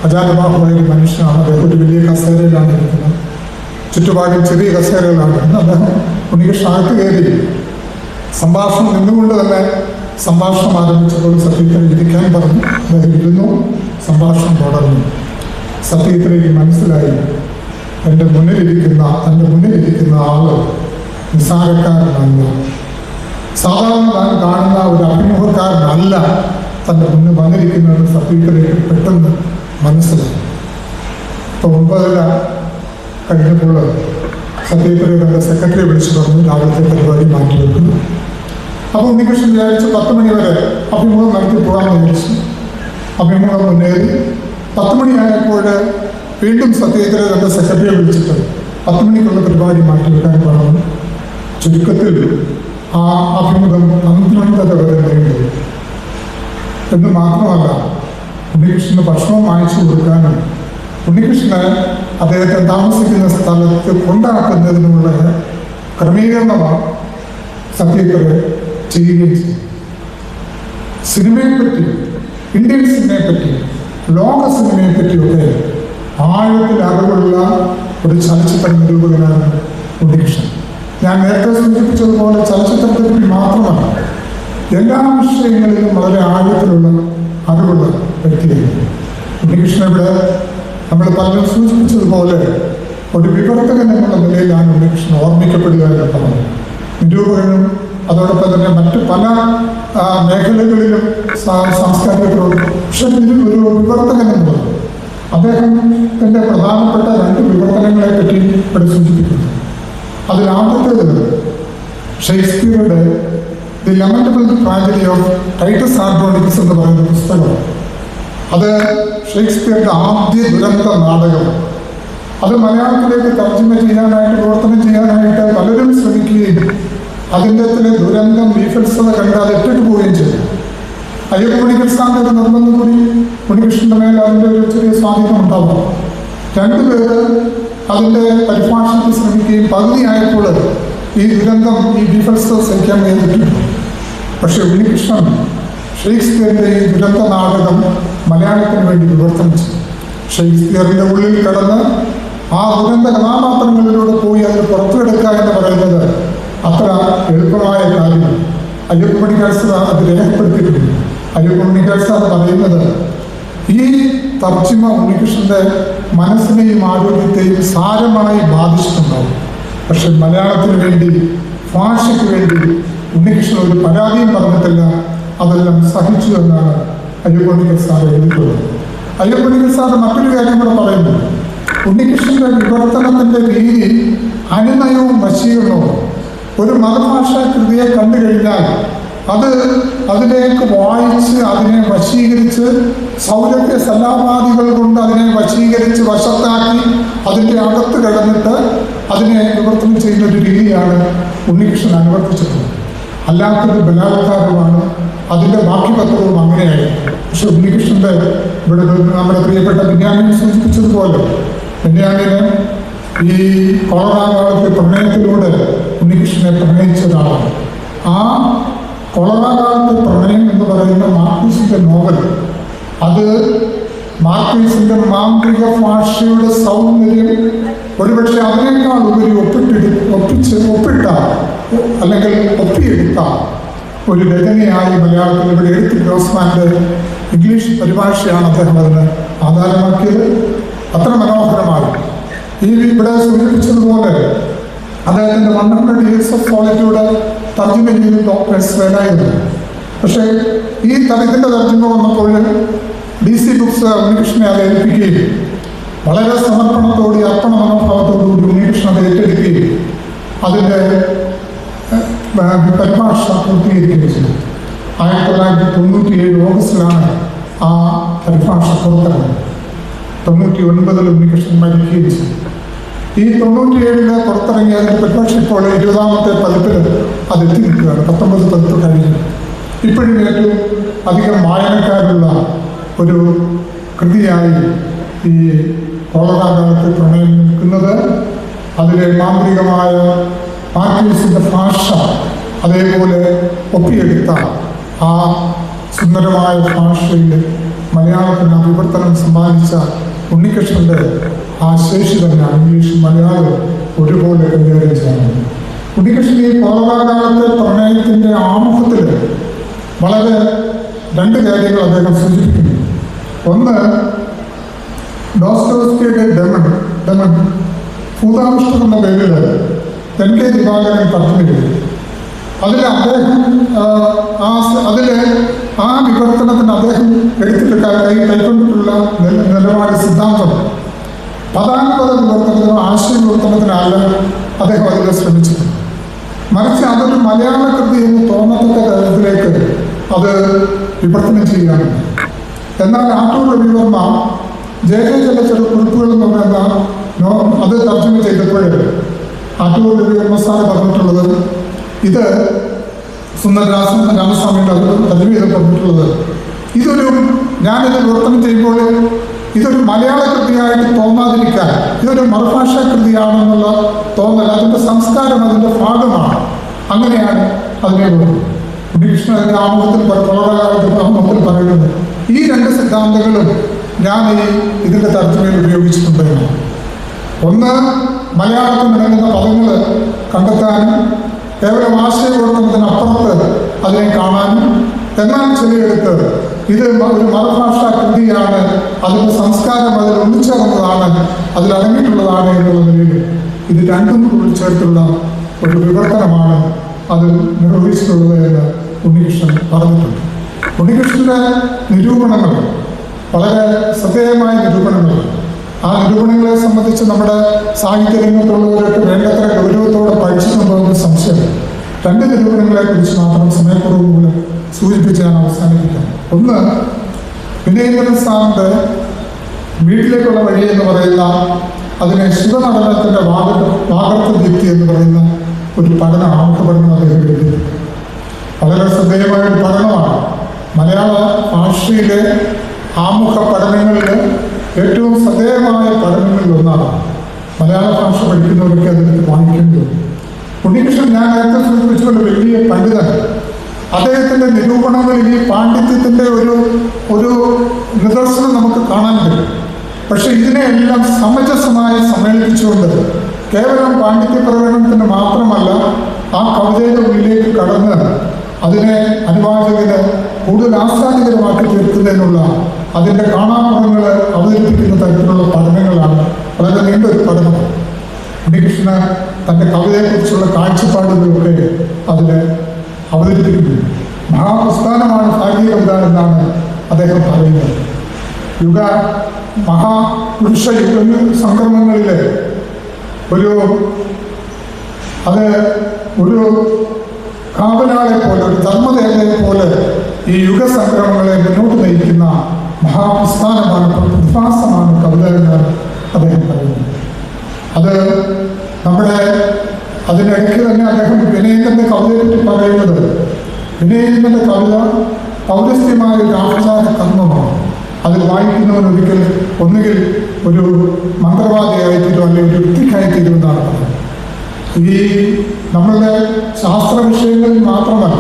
അജാതബാഹുവായ ഒരു മനുഷ്യനാണ്. അദ്ദേഹം ഒരു വലിയ കസേരയിലാണ് ഇരിക്കുന്നത്, ചുറ്റുപാടും ചെറിയ കസേരയിലാണ് ഇരിക്കുന്നത്. അദ്ദേഹം ഉണ്ണികൃഷ്ണൻ അകത്ത് കയറി സംഭാഷണം നിന്നുകൊണ്ട് തന്നെ സംഭാഷണം ആരംഭിച്ചപ്പോൾ സത്യേന്ദ്രൻ ഇരിക്കാൻ പറഞ്ഞു. അദ്ദേഹം ഇരുന്നു, സംഭാഷണം തുടർന്നു. സത്യേന്ദ്രയ്ക്ക് മനസ്സിലായി തൻ്റെ മുന്നിലിരിക്കുന്ന ആള് നിസ്സാരക്കാരനല്ല, സാധാരണ താൻ കാണുന്ന ഒരു അഭിമുഖക്കാരനല്ല തൻ്റെ മുന്നിൽ വന്നിരിക്കുന്നതെന്ന് സത്യേന്ദ്രയ്ക്ക് പെട്ടെന്ന് മനസ്സിലായി. ഇപ്പോൾ 9:30 കഴിഞ്ഞപ്പോൾ സത്യേന്ദ്രൻ തൻ്റെ സെക്രട്ടറിയെ വിളിച്ചു പറഞ്ഞു, രാവിലത്തെ പരിപാടി മാറ്റിവെക്കുന്നു. അപ്പോൾ ഉണ്ണികൃഷ്ണൻ വിചാരിച്ച് 10 മണി വരെ അഭിമുഖം നടത്തി പോകാമെന്ന് വിചാരിച്ചു. അഭിമുഖം മുന്നേറി 10 മണിയായപ്പോൾ വീണ്ടും സത്യേന്ദ്രൻ തൻ്റെ സെക്രട്ടറിയെ വിളിച്ചിട്ട് 10 മണിക്കുള്ള പരിപാടി മാറ്റിവെക്കാൻ പറഞ്ഞു. ചുരുക്കത്തിൽ ആ അഭിമുഖം 12:30 വരെ നീണ്ടു. എന്ന് മാത്രമല്ല, ഉണ്ണികൃഷ്ണന് ഭക്ഷണം വാങ്ങിച്ചു കൊടുക്കാനും ഉണ്ണികൃഷ്ണന് അദ്ദേഹത്തെ താമസിക്കുന്ന സ്ഥലത്ത് കൊണ്ടാക്കുന്നതിനുമുള്ള ക്രമീകരണമാണ് സത്യേന്ദ്രൻ ചെയ്യുകയും ചെയ്തു. സിനിമയെപ്പറ്റി, ഇന്ത്യൻ സിനിമയെപ്പറ്റി, ലോക സിനിമയെപ്പറ്റിയൊക്കെ ആഴത്തിൽ അറിവുള്ള ഒരു ചലച്ചിത്ര നിരൂപകനാണ് ഉണ്ണികൃഷ്ണൻ. ഞാൻ നേരത്തെ സൂചിപ്പിച്ചതുപോലെ ചലച്ചിത്രത്തെപ്പറ്റി മാത്രമല്ല, എല്ലാ വിഷയങ്ങളിലും വളരെ ആഴത്തിലുള്ള അറിവുള്ള വ്യക്തിയായിരുന്നു ഉണ്ണികൃഷ്ണൻ. ഇവിടെ നമ്മൾ പലരും സൂചിപ്പിച്ചതുപോലെ ഒരു വിവർത്തകൻ എന്നുള്ള നിലയിലാണ് ഉണ്ണികൃഷ്ണൻ ഓർമ്മിക്കപ്പെടുക എന്ന് പറഞ്ഞു. നിരൂപകനും അതോടൊപ്പം തന്നെ മറ്റ് പല മേഖലകളിലും സാംസ്കാരികത്തോടും, പക്ഷെ ഇതിൽ ഒരു വിവർത്തകൻ എന്നുള്ളത് അദ്ദേഹത്തിൻ്റെ പ്രധാനപ്പെട്ട 2 വിവർത്തനങ്ങളെ പറ്റി ഇവിടെ സൂചിപ്പിക്കുന്നു. അതിലാദ്യത്തേത് ഷേക്സ്പിയറുടെ ദി ലമെന്റബിൾ ട്രാജഡി ഓഫ് ടൈറ്റസ് ആൻഡ്രോണിക്കസ് എന്ന് പറയുന്ന പുസ്തകം. അത് ഷേക്സ്പിയറുടെ ആദ്യ ദുരന്ത നാടകം. അത് മലയാളത്തിലേക്ക് തർജ്ജമ ചെയ്യാനായിട്ട്, വിവർത്തനം ചെയ്യാനായിട്ട് പലരും ശ്രമിക്കുകയും അതിൻ്റെ ദുരന്തം ബീഫത്സത കണ്ട് അത് ഇട്ടിട്ട് പോവുകയും ചെയ്തു. അയ്യപ്പ ഉണ്ണികൃഷ്ണൻ്റെ ഒരു നിർബന്ധം കൂടി ഉണ്ണികൃഷ്ണൻ്റെ മേൽ അതിൻ്റെ ഒരു ചെറിയ സ്വാധീനം ഉണ്ടാവും. 2 പേര് അതിൻ്റെ പരിഭാഷയ്ക്ക് ശ്രമിക്കുകയും പകുതിയായപ്പോൾ ഈ ദുരന്തം, ഈ ബീഫത്സത സഹിക്കാൻ വേണ്ടിയിട്ടുണ്ട്. പക്ഷെ ഉണ്ണികൃഷ്ണൻ ഷേക്സ്പിയറിൻ്റെ ഈ ദുരന്ത നാടകം മലയാളത്തിന് വേണ്ടി വിവർത്തനം ചെയ്തു. ഷേക്സ്പിയറിൻ്റെ ഉള്ളിൽ കടന്ന് ആ ദുരന്ത കഥാപാത്രങ്ങളിലൂടെ പോയി അത് പുറത്തെടുക്കുക എന്ന് പറയുന്നത് അത്ര എളുപ്പമായ കാര്യമാണ്. അയ്യപ്പ ഉണ്ണികൃഷ്ണൻ അത് രേഖപ്പെടുത്തിയിട്ടുണ്ട്. അയ്യപ്പ ഉണ്ണികൃഷ്ണൻ പറയുന്നത് ഈ തർജ്ജിമ ഉണ്ണികൃഷ്ണൻ്റെ മനസ്സിനെയും ആരോഗ്യത്തെയും സാരമായി ബാധിച്ചിട്ടുണ്ടാവും. പക്ഷെ മലയാളത്തിന് വേണ്ടി, ഭാഷയ്ക്ക് വേണ്ടി ഉണ്ണികൃഷ്ണൻ ഒരു പരാതിയും പറഞ്ഞിട്ടില്ല, അതെല്ലാം സഹിച്ചു എന്നാണ് അയ്യപ്പ ഉണ്ണികൃഷ്ണൻ എഴുതിയിട്ടുള്ളത്. അയ്യപ്പ ഉണ്ണികൃഷ്ണൻ മറ്റൊരു കാര്യം കൂടെ പറയുന്നു. ഉണ്ണികൃഷ്ണൻ്റെ വിവർത്തനത്തിൻ്റെ രീതി അനുനയവും വശീകരണവും. ഒരു മതഭാഷാ കൃതിയെ കണ്ടു കഴിഞ്ഞാൽ അതിലേക്ക് വായിച്ച് അതിനെ വശീകരിച്ച് സൗരഭ്യ സല്ലാപാദികൾ കൊണ്ട് അതിനെ വശീകരിച്ച് വശത്താക്കി അതിൻ്റെ അകത്ത് കിടന്നിട്ട് അതിനെ വിവർത്തനം ചെയ്യുന്ന ഒരു രീതിയാണ് ഉണ്ണികൃഷ്ണൻ അനുവർത്തിച്ചിട്ടുള്ളത്. അല്ലാത്തത് ബലാത്കാരമാണ്, അതിൻ്റെ ബാക്കി പത്രവും അങ്ങനെയായിരുന്നു. പക്ഷെ ഉണ്ണികൃഷ്ണൻ്റെ ഇവിടെ നമ്മുടെ പ്രിയപ്പെട്ട ബെന്യാമിൻ സൂചിപ്പിച്ചതുപോലെ ബെന്യാമിന് ഈ കൊളറാ കാലത്തെ പ്രണയത്തിലൂടെ ഉണ്ണികൃഷ്ണനെ പ്രണയിച്ച ഒരാളാണ്. ആ കൊളറാ കാലത്തെ പ്രണയം എന്ന് പറയുന്ന മാർക്വീസിൻ്റെ നോവൽ, അത് മാർക്വീസിൻ്റെ മാന്ത്രിക ഭാഷയുടെ സൗന്ദര്യം ഒരുപക്ഷെ അതിനേക്കാൾ ഉപരി ഒപ്പിട്ട അല്ലെങ്കിൽ ഒപ്പിയെടുത്ത ഒരു രചനയായി മലയാളത്തിൽ ഇവിടെ എഴുത്ത് ഗ്രോസ്മാൻ്റെ ഇംഗ്ലീഷ് പരിഭാഷയാണ് അദ്ദേഹം അതിന് ആധാരമാക്കിയത്. അത്ര മനോഹരമായി ഈ ഇവിടെ സൂചിപ്പിച്ചതുപോലെ അദ്ദേഹത്തിൻ്റെ 100 Years of Solitude തർജ്ജമ ചെയ്ത് ഡോക്ടേഴ്സ് വേലായിരുന്നു. പക്ഷേ ഇതിൻ്റെ തർജ്ജമ വന്നപ്പോൾ DC ബുക്സ് ഉണ്ണികൃഷ്ണനെ അത് ഏൽപ്പിക്കുകയും വളരെ സമർപ്പണത്തോടെ അർപ്പണ മനോഭാവത്തോടുകൂടി ഉണ്ണികൃഷ്ണൻ അത് ഏറ്റെടുക്കുകയും അതിൻ്റെ പരിഭാഷ പൂർത്തീകരിക്കുകയും ചെയ്തു. 1997 ഓഗസ്റ്റിലാണ് ആ പരിഭാഷ പുറത്തിറങ്ങുന്നത്. 99 ഉണ്ണികൃഷ്ണൻ മരിക്കുകയും ചെയ്തു. ഈ 97 പുറത്തിറങ്ങിയതിൻ്റെ പരിഭാഷ ഇപ്പോൾ 20ാമത്തെ പതിപ്പിൽ അത് എത്തി നിൽക്കുകയാണ്. 19 പതിപ്പ് കഴിഞ്ഞു. ഇപ്പോഴും ഏറ്റവും അധികം വായനക്കാരുള്ള ഒരു കൃതിയായി ഈ കോളറാകാലത്ത് പ്രണയം നിൽക്കുന്നത്. അതിലെ മാന്ത്രികമായ മാർക്യൂസിൻ്റെ ഭാഷ അതേപോലെ ഒപ്പിയെടുത്ത ആ സുന്ദരമായ ഭാഷയിൽ മലയാളത്തിന് വിവർത്തനം സമ്മാനിച്ച ഉണ്ണികൃഷ്ണൻ്റെ ആ ശേഷി തന്നെയാണ് ഇംഗ്ലീഷും മലയാളവും ഒരുപോലെ കൈകാര്യം ചെയ്യുന്നത്. ഉണ്ണികൃഷ്ണൻ ഈ കോളറാകാലത്തെ പ്രണയത്തിൻ്റെ ആമുഖത്തിൽ വളരെ 2 കാര്യങ്ങൾ അദ്ദേഹം സൂചിപ്പിക്കുന്നു. ഒന്ന്, ഡോസ്റ്റോവ്സ്കിയുടെ ഡെമൺ ഭൂതാവിഷ്ടം എന്ന പേരിൽ NK ദിവാകരൻ തർജ്ജമ ചെയ്തു. അതിൽ അദ്ദേഹം ആ വിവർത്തനത്തിന് അദ്ദേഹം കൈക്കൊണ്ടിട്ടുള്ള നിലപാട് സിദ്ധാന്തം പദാനുപദ വിവർത്തനത്തിനോ ആശയ വിവർത്തനത്തിനല്ല അദ്ദേഹം അതിൽ ശ്രമിച്ചിട്ടുണ്ട്. മറിച്ച് അതൊരു മലയാള കൃതി എന്ന് തോന്നത്തക്ക തരത്തിലേക്ക് അത് വിവർത്തനം ചെയ്യുകയാണ്. എന്നാൽ ആട്ടൂർ രവിവർമ്മ JJ ചില കുറിപ്പുകൾ എന്ന് പറയുന്ന അത് തർജ്ജമ ചെയ്തപ്പോൾ ആട്ടൂർ രവിവർമ്മ സാറ് പറഞ്ഞിട്ടുള്ളത്, ഇത് സുന്ദരദാസൻ രാമസ്വാമിയുടെ അത് തർജ്ജമ ചെയ്ത് പറഞ്ഞിട്ടുള്ളത്, ഞാനിത് വിവർത്തനം ചെയ്യുമ്പോൾ ഇതൊരു മലയാള കൃതിയായിട്ട് തോന്നാതിരിക്കാൻ ഇതൊരു മറുഭാഷാ കൃതിയാണെന്നുള്ള തോന്നൽ, അതിൻ്റെ സംസ്കാരം അതിൻ്റെ ഭാഗമാണ്. അങ്ങനെയാണ് അതിനെ ഉണ്ണികൃഷ്ണൻ്റെ ആമുഖത്തിൽ പറയുന്നത്. ഈ 2 സിദ്ധാന്തങ്ങളും ഞാൻ ഇതിൻ്റെ തർജ്ജമയിൽ ഉപയോഗിച്ചിട്ടുണ്ടായിരുന്നു. ഒന്ന്, മലയാളത്തിൽ നിലനിന്ന പദങ്ങൾ കണ്ടെത്താനും കേവലം ആശയവിവർത്തനത്തിനപ്പുറത്ത് അതിനെ കാണാനും, എന്നാൽ ചിലയെടുത്ത് ഇത് ഒരു മറുഭാഷാ കൃതിയാണ്, അതിൻ്റെ സംസ്കാരം അതിൽ ഒന്നിച്ചേർന്നതാണ്, അതിലടങ്ങിയിട്ടുള്ളതാണ് എന്നുള്ള നിലയിൽ ഇത് 2ഉം കൂടി ചേർത്തുള്ള ഒരു വിവർത്തനമാണ് അത് നിർവഹിച്ചിട്ടുള്ളത് എന്ന് ഉണ്ണികൃഷ്ണൻ പറഞ്ഞിട്ടുണ്ട്. ഉണ്ണികൃഷ്ണൻ്റെ നിരൂപണങ്ങൾ വളരെ ശ്രദ്ധേയമായ നിരൂപണങ്ങൾ. ആ നിരൂപണങ്ങളെ സംബന്ധിച്ച് നമ്മുടെ സാഹിത്യ രംഗത്തുള്ളവരൊക്കെ വേണ്ടത്ര ഗൗരവത്തോടെ പഠിച്ചിട്ടുണ്ടോയെന്ന് സംശയം. 2 നിരൂപണങ്ങളെ കുറിച്ച് മാത്രം സമയക്കുറവ് മൂലം സൂചിപ്പിച്ച് ഞാൻ അവസാനിപ്പിക്കാം. ഒന്ന്, വിനയേന്ദ്രൻ സാറിൻ്റെ വീട്ടിലേക്കുള്ള വഴി എന്ന് പറയുന്ന അതിനെ ശിവനടനത്തിൻ്റെ വാഗർത്ത ദീപ്തി എന്ന് പറയുന്ന ഒരു പഠനം, ആമുഖ പഠനം അദ്ദേഹം എഴുതി. വളരെ ശ്രദ്ധേയമായ ഒരു പഠനമാണ്. മലയാള ഭാഷയിലെ ആമുഖ പഠനങ്ങളിൽ ഏറ്റവും ശ്രദ്ധേയമായ പഠനങ്ങളിൽ ഒന്നാണ്. മലയാള ഭാഷ പഠിക്കുന്നവരൊക്കെ അതിന് വാങ്ങിക്കേണ്ടത്. ഉണ്ണികൃഷ്ണൻ ഞാൻ നേരത്തെ സൂചിപ്പിച്ചുകൊണ്ട് വലിയ പണ്ഡിതൻ. അദ്ദേഹത്തിൻ്റെ നിരൂപണങ്ങളിൽ ഈ പാണ്ഡിത്യത്തിൻ്റെ ഒരു നിദർശനം നമുക്ക് കാണാൻ കഴിയും. പക്ഷെ ഇതിനെയെല്ലാം സമഞ്ജസമായി സമ്മേളിപ്പിച്ചുകൊണ്ട് കേവലം പാണ്ഡിത്യ പ്രകടനത്തിന് മാത്രമല്ല, ആ കവിതയുടെ ഉള്ളിലേക്ക് കടന്ന് അതിനെ അനുവാചകന് കൂടുതൽ ആസ്വാദികരമാക്കി തീർക്കുന്നതിനുള്ള അതിൻ്റെ കാണാപ്പുറങ്ങൾ അവതരിപ്പിക്കുന്ന തരത്തിലുള്ള പഠനങ്ങളാണ്. വളരെ നീണ്ടൊരു പഠനം. ഉണ്ണികൃഷ്ണൻ തൻ്റെ കവിതയെക്കുറിച്ചുള്ള കാഴ്ചപ്പാടുകളൊക്കെ അതിൽ അവതരിപ്പിക്കുന്നു. മഹാപ്രസ്ഥാനമാണ് ഭാരതീയ കവിത എന്നാണ് അദ്ദേഹം പറയുന്നത്. മഹാപുരുഷ സംക്രമങ്ങളിൽ ഒരു കാവലാളെ പോലെ, ഒരു ധർമ്മദേവനെ പോലെ ഈ യുഗസംക്രമങ്ങളെ മുന്നോട്ട് നയിക്കുന്ന മഹാപ്രസ്ഥാനമാണ്, പ്രതിഭാസമാണ് കവിത എന്നാണ് അദ്ദേഹം പറയുന്നത്. അത് നമ്മുടെ അതിനിടയ്ക്ക് തന്നെ അദ്ദേഹം വിനയേന്ദ്രൻ്റെ കവിതയെപ്പറ്റി പറയുന്നത്, വിനയേന്ദ്രൻ്റെ കവിത പൗരസ്ത്യമായ ഒരു ആചാര കർമ്മമാണ്. അതിൽ വായിക്കുന്നവനൊരിക്കൽ ഒന്നുകിൽ ഒരു മന്ത്രവാദിയായിത്തീരും അല്ലെങ്കിൽ ഒരു വ്യക്തിക്കായിത്തീരുമെന്നാണ് പറയുന്നത്. ഈ നമ്മളുടെ ശാസ്ത്ര വിഷയങ്ങളിൽ മാത്രമല്ല,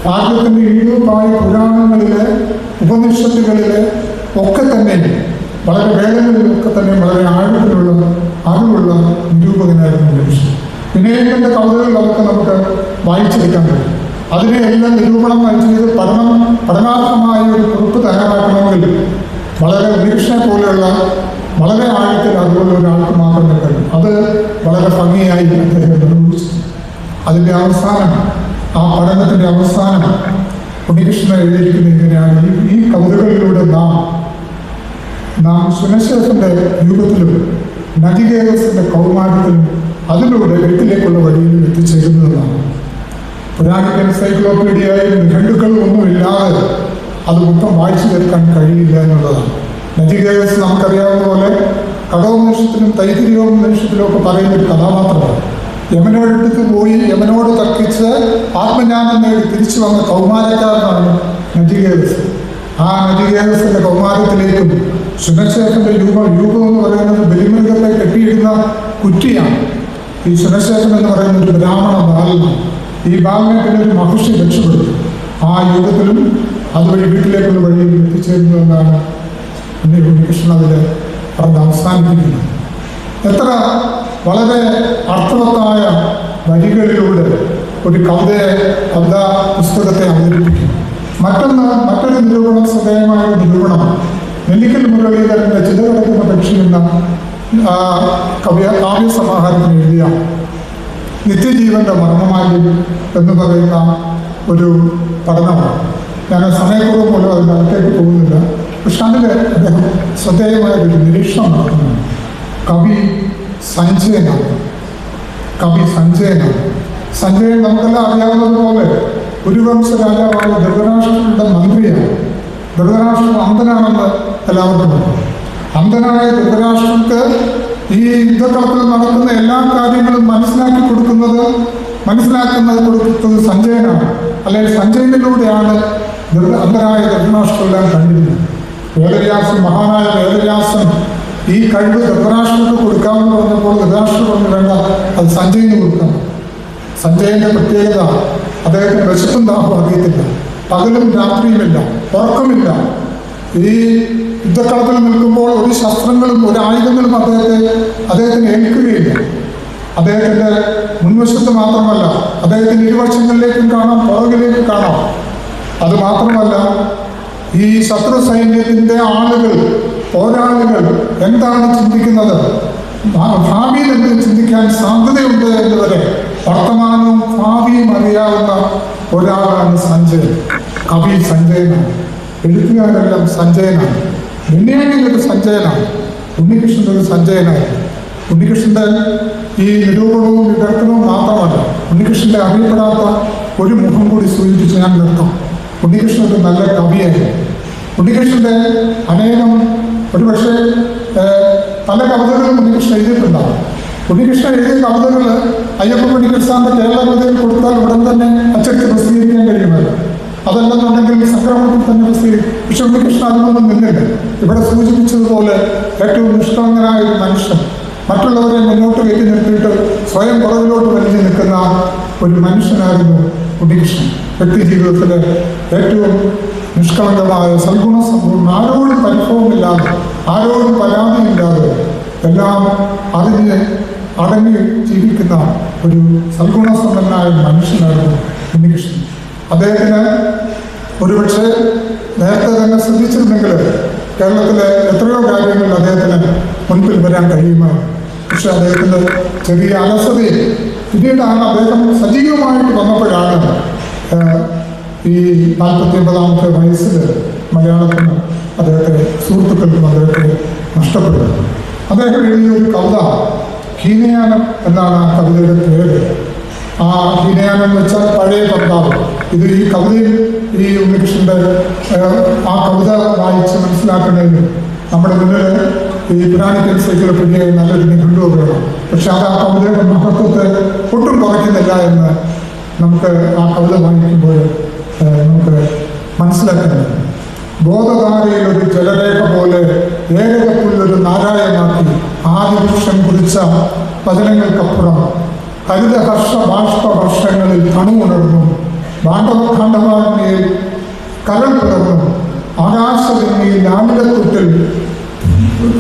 ഭാരതത്തിൻ്റെ ഈടുമായ പുരാണങ്ങളിലെ ഉപനിഷത്തുകളിലെ ഒക്കെ തന്നെ വളരെ വേദങ്ങളിലൊക്കെ തന്നെ വളരെ അറിവുള്ള നിരൂപകനായിരുന്നു മനുഷ്യൻ. വിനയേന്ദ്രൻ്റെ കവിതകളിൽ അതൊക്കെ നമുക്ക് വായിച്ചെടുക്കാൻ കഴിയും. അതിനെ എല്ലാം നിരൂപണം ചെയ്ത് പഠനാർഹമായ ഒരു കുറിപ്പ് തയ്യാറാക്കണമെങ്കിൽ വളരെ ഉണ്ണികൃഷ്ണനെ പോലെയുള്ള വളരെ ആഴത്തിൽ അതുപോലെ ഒരാൾക്ക് മാത്രമേ കഴിയും. അത് വളരെ ഭംഗിയായി അദ്ദേഹം നിർവഹിച്ചു. അതിൻ്റെ അവസാനം, ആ പഠനത്തിൻ്റെ അവസാനം ഉണ്ണികൃഷ്ണൻ എഴുതിയിരിക്കുന്നത് ഇങ്ങനെയാണ്: ഈ കവിതകളിലൂടെ നാം സുനശേഷന്റെ യുഗത്തിലും നചികേതസിന്റെ കൗമാരത്തിലും അതിലൂടെ വീട്ടിലേക്കുള്ള വഴിയിലും എത്തിച്ചേരുന്നതാണ്. പുരാണിക എൻസൈക്ലോപീഡിയയിൽ നിഘണ്ടുക്കളും ഒന്നുമില്ലാതെ അത് മൊത്തം വായിച്ചു തീർക്കാൻ കഴിയില്ല എന്നുള്ളതാണ്. നചികേതസ് നമുക്കറിയാവുന്ന പോലെ കടോപനിഷത്തിലും തൈത്തിരിയോപനിഷത്തിലും ഒക്കെ പറയുന്ന ഒരു കഥാപാത്രമാണ്. യമനോടടുത്ത് പോയി യമനോട് തർക്കിച്ച് ആത്മജ്ഞാനം നേടി തിരിച്ചു വന്ന കൗമാരക്കാരനാണ് നചികേതസ്. ആ നചികേതസിന്റെ കൗമാരത്തിലേക്കും സുനശേഷന്റെ യുഗം എന്ന് പറയുന്നത് ബലിമൃഗത്തെ കെട്ടിയിടുന്ന കുറ്റിയാണ്. ഈ സുനശേഷൻ എന്ന് പറയുന്ന ഒരു ബ്രാഹ്മണ ബാലനാണ്. ഈ ബാലനെ പിന്നെ ഒരു മഹർഷി രക്ഷപ്പെടും. ആ യുഗത്തിലും അതുവഴി വീട്ടിലേക്കുള്ള വഴിയിൽ എത്തിച്ചേരുന്നു എന്നാണ് ഉണ്ണികൃഷ്ണൻ അതിൽ പറഞ്ഞ് അവസാനിപ്പിക്കുന്നത്. എത്ര വളരെ അർത്ഥവത്തായ വരികളിലൂടെ ഒരു കവിതാ പുസ്തകത്തെ അവതരിപ്പിക്കും. മറ്റൊരു നിരൂപണം, ശ്രദ്ധേയമായ നിരൂപണം നെല്ലിക്കൽ മുരളീധരൻ്റെ ചിതകിടക്കുന്ന പക്ഷി എന്ന കാവ്യസമാഹാരത്തിന് എഴുതിയ നിത്യജീവന്റെ മർമ്മമാല്യം എന്ന് പറയുന്ന ഒരു പഠനമാണ്. ഞാൻ സമയക്കുറവ് പോലും അതിനകത്തേക്ക് പോകുന്നില്ല. പക്ഷെ അതിൽ അദ്ദേഹം ശ്രദ്ധേയമായ ഒരു നിരീക്ഷണം നടത്തുന്നുണ്ട്. കവി സഞ്ജയൻ നമുക്കെല്ലാം അറിയാവുന്നതുപോലെ കുരുവംശ രാജാവായ ധൃതരാഷ്ട്രരുടെ മന്ത്രിയാണ്. ധൃതരാഷ്ട്രം അന്ധനാണെന്ന് എല്ലാവർക്കും അറിയാം. അന്ധനായ ധൃതരാഷ്ട്രർക്ക് ഈ യുദ്ധക്കളത്തിൽ നടക്കുന്ന എല്ലാ കാര്യങ്ങളും മനസ്സിലാക്കുന്നത് സഞ്ജയനാണ്. അല്ലെങ്കിൽ സഞ്ജയനിലൂടെയാണ് അന്ധനായ ധൃതരാഷ്ട്രമെല്ലാം കണ്ടിരുന്നത്. മഹാനായ വേദവ്യാസൻ ഈ കഴിവ് ധൃതരാഷ്ട്രർക്ക് കൊടുക്കാമെന്ന് പറഞ്ഞപ്പോൾ ധൃതരാഷ്ട്രം പറഞ്ഞു വേണ്ട, അത് സഞ്ജയന് കൊടുക്കാം. സഞ്ജയന്റെ പ്രത്യേകത അദ്ദേഹത്തിന് വിശപ്പും ദാഹവും അറിയത്തില്ല. പകലും രാത്രിയുമില്ല, ഉറക്കമില്ല. ഈ യുദ്ധക്കളത്തിൽ നിൽക്കുമ്പോൾ ഒരു ശസ്ത്രങ്ങളും ഒരു ആയുധങ്ങളും അദ്ദേഹത്തിന് ഏൽക്കുകയില്ല. അദ്ദേഹത്തിൻ്റെ മുൻവശത്ത് മാത്രമല്ല, അദ്ദേഹത്തിന് ഇരുവശങ്ങളിലേക്കും കാണാം, പുറകിലേക്കും കാണാം. അത് മാത്രമല്ല, ഈ ശത്രു സൈന്യത്തിൻ്റെ പോരാളികൾ എന്താണ് ചിന്തിക്കുന്നത്, ഭാവിയിൽ എന്ത് ചിന്തിക്കാൻ സാധ്യതയുണ്ട് എന്നവരെ വർത്തമാനവും ഭാവിയും അറിയാവുന്ന ഒരാളാണ് സഞ്ജയൻ. കവി സഞ്ജയനാണ്, എഴുത്തുകാരെല്ലാം സഞ്ജയനാണ്. ബെന്യാമിനൊരു സഞ്ജയനാണ്, ഉണ്ണികൃഷ്ണൻ ഒരു സഞ്ജയനായിരുന്നു. ഉണ്ണികൃഷ്ണന്റെ ഈ നിരൂപണവും വിതർക്കണവും മാത്രമല്ല, ഉണ്ണികൃഷ്ണന്റെ അറിയപ്പെടാത്ത ഒരു മുഖം കൂടി സൂചിപ്പിച്ച് ഞാൻ നിർത്താം. ഉണ്ണികൃഷ്ണൻ ഒരു നല്ല കവിയായിരുന്നു. ഉണ്ണികൃഷ്ണന്റെ അനേകം ഒരുപക്ഷെ പല കവിതകളും ഉണ്ണികൃഷ്ണൻ എഴുതിയിട്ടുണ്ടാകും. ഉണ്ണികൃഷ്ണൻ എഴുതിയ കവിതകൾ അയ്യപ്പ പണിക്കർസാറിന്റെ കേരള കവിതയിൽ കൊടുത്താൽ ഉടൻ തന്നെ അച്ചടിച്ച് പ്രസിദ്ധീകരിക്കാൻ കഴിയുമല്ലോ. അതല്ലെന്നുണ്ടെങ്കിൽ സംക്രമണത്തിൽ തന്നെ പ്രസിദ്ധീകരിക്കും. പക്ഷെ ഉണ്ണികൃഷ്ണൻ അതിനൊന്നും നിന്നില്ല. ഇവിടെ സൂചിപ്പിച്ചതുപോലെ ഏറ്റവും നിഷ്കളങ്കനായ ഒരു മനുഷ്യൻ, മറ്റുള്ളവരെ മുന്നോട്ട് കയറ്റി നിർത്തിയിട്ട് സ്വയം പുറകിലോട്ട് വലിഞ്ഞു നിൽക്കുന്ന ഒരു മനുഷ്യനായിരുന്നു ഉണ്ണികൃഷ്ണൻ. വ്യക്തി ജീവിതത്തിലെ ഏറ്റവും നിഷ്കളങ്കമായ സൽഗുണസമ്പൂർണ്ണ, ആരോടും പരിഭവമില്ലാതെ, ആരോടും പരാതിയില്ലാതെ എല്ലാം അടങ്ങി ജീവിക്കുന്ന ഒരു സൽഗുണസമ്പന്നനായ മനുഷ്യനായിരുന്നു ഉണ്ണികൃഷ്ണൻ. അദ്ദേഹത്തിന് ഒരുപക്ഷെ നേരത്തെ തന്നെ ശ്രദ്ധിച്ചിരുന്നെങ്കിൽ കേരളത്തിലെ എത്രയോ കാര്യങ്ങളിൽ അദ്ദേഹത്തിന് മുൻപിൽ വരാൻ കഴിയുമായിരുന്നു. പക്ഷെ അദ്ദേഹത്തിൻ്റെ ചെറിയ അലസതയിൽ പിന്നീടാണ് അദ്ദേഹം സജീവമായിട്ട് വന്നപ്പോഴാണ് ഈ 49ാമത്തെ വയസ്സിൽ മലയാളത്തിന് അദ്ദേഹത്തെ സുഹൃത്തുക്കൾക്കും അദ്ദേഹത്തെ നഷ്ടപ്പെടുന്നത്. അദ്ദേഹം എഴുതിയ ഒരു കവിത ഹീനയാനം എന്നാണ് ആ കവിതയുടെ പേര്. ആ ഹീനയാനം എന്ന് വെച്ചാൽ പഴയ പന്താവ്. ഇത് ഈ കവിതയിൽ ഈ ഉണ്ണികൃഷ്ണന്റെ ആ കവിത വായിച്ച് മനസ്സിലാക്കണമെങ്കിൽ നമ്മുടെ മുന്നിൽ ഈ പുരാണിക് എൻസൈക്ലോപീഡിയ നല്ലൊരു നിഘണ്ടുവൊക്കെ വേണം. പക്ഷെ അത് ആ കവിതയുടെ മഹത്വത്തെ ഒട്ടും കുറയ്ക്കുന്നില്ല എന്ന് നമുക്ക് ആ കവിത വായിക്കുമ്പോൾ നമുക്ക് മനസ്സിലാക്കുന്നത്. ബോധധാരയിൽ ഒരു ജലരേഖ പോലെ ഏകതക്കുള്ളൊരു നാരായണമാക്കി ആദിവൃക്ഷം കുറിച്ച വചനങ്ങൾക്കപ്പുറം ഹരിതഹർഷ ബാഷ്പവർഷങ്ങളിൽ തണുവുണർന്നു, ഭാണ്ഡവഖണ്ഡവാഗ്നിയിൽ കരൾ പിളർന്നു, ആകാശഭൂമിയിൽ ലാലിലത്വത്തിൽ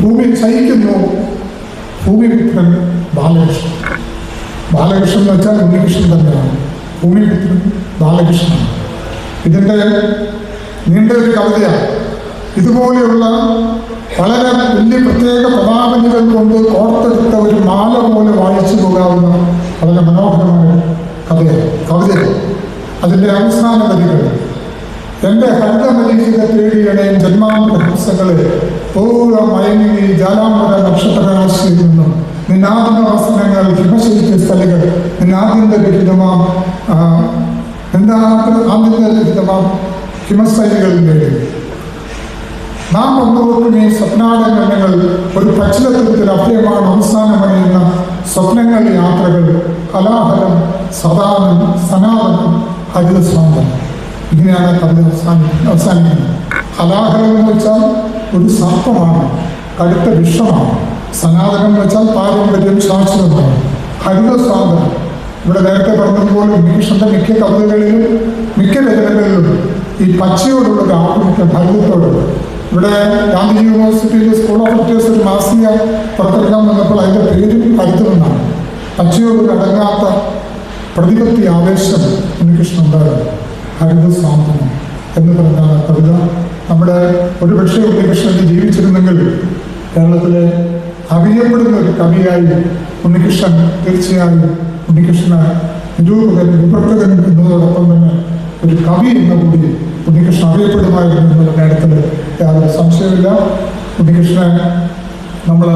ഭൂമി ചയിക്കുന്നു ഭൂമിപുത്രൻ ബാലകൃഷ്ണൻ. ബാലകൃഷ്ണൻ എന്ന് വെച്ചാൽ ഉണ്ണികൃഷ്ണൻ തന്നെയാണ്. ഭൂമിപുത്രൻ ബാലകൃഷ്ണൻ. ഇതിൻ്റെ നീണ്ട ഒരു കവിതയാണ്. ഇതുപോലെയുള്ള വളരെ വലിയ പ്രത്യേക പദാവലികൾ കൊണ്ട് കോർത്തെടുത്ത ഒരു മാല പോലെ വായിച്ചു പോകാവുന്ന വളരെ മനോഹരമായ കവിതയാണ്. അതിൻ്റെ അവസാന വരികൾ: എൻ്റെ ഹരിതമരീചിക തേടിയണയും ജന്മാന്തരഹംസങ്ങളെ പോവുക മയങ്ങി ജാലാംബര നക്ഷത്രരാശിയിൽ നിന്നും നിന്നാദിന വസനങ്ങൾ ഹിമശൈത്യ സ്ഥലികൾ നിന്നാദ്യന്തരഹിതമാം ഹിമസ്ഥലികളിൽ നേടി നാം പങ്കുവെക്കുന്ന ഈ സ്വപ്നാടനങ്ങൾ ഒരു പച്ചിലത്തിൽ അഭയമാണ് അവസാനമണിയുന്ന സ്വപ്നങ്ങൾ യാത്രകൾ കലാഹരം സനാതനം ഹരിതസ്വാന്തം. ഇങ്ങനെയാണ് കവിത അവസാനിക്കുന്നത്. കലാഹരം എന്ന് വെച്ചാൽ ഒരു സർപ്പമാണ്, കടുത്ത വിഷമാണ്. സനാതനം എന്ന് വെച്ചാൽ പാരമ്പര്യം ശാശ്വതമാണ്. ഹരിതസ്വാന്തം ഇവിടെ നേരത്തെ പറഞ്ഞതുപോലെ ഉണ്ണികൃഷ്ണന്റെ മിക്ക കവിതകളിലും മിക്ക രചനകളിലും ഈ പച്ചയോടുള്ള ആഭിമുഖ്യം, ഹരിതത്തോടുള്ള. ഇവിടെ ഗാന്ധി യൂണിവേഴ്സിറ്റിയിൽ സ്കൂൾ ഓഫ് ലിറ്ററേച്ചർ ഒരു മാസിക പുറത്തിറക്കാൻ വന്നപ്പോൾ അതിൻ്റെ പേരും ഹരിതമെന്നാണ്. പച്ചയോട് അടങ്ങാത്ത പ്രതിപത്തി ആവേശം ഉണ്ണികൃഷ്ണൻ ഉണ്ടായിരുന്നു. ഹരിതസ്വാന്തനം എന്ന് പറഞ്ഞാണ് കവിത. നമ്മുടെ ഒരുപക്ഷെ ഉണ്ണികൃഷ്ണൻ ജീവിച്ചിരുന്നെങ്കിൽ കേരളത്തിലെ അറിയപ്പെടുന്ന ഒരു കവിയായി ഉണ്ണികൃഷ്ണൻ തീർച്ചയായും ഉണ്ണികൃഷ്ണൻ നിരൂപകൻ വിവർത്തകൻ എന്നതോടൊപ്പം തന്നെ ഒരു കവി എന്ന കൂടി ഉണ്ണികൃഷ്ണൻ അറിയപ്പെടുമായിരുന്നു എന്നുള്ള കാര്യത്തിൽ യാതൊരു സംശയമില്ല. ഉണ്ണികൃഷ്ണൻ നമ്മൾ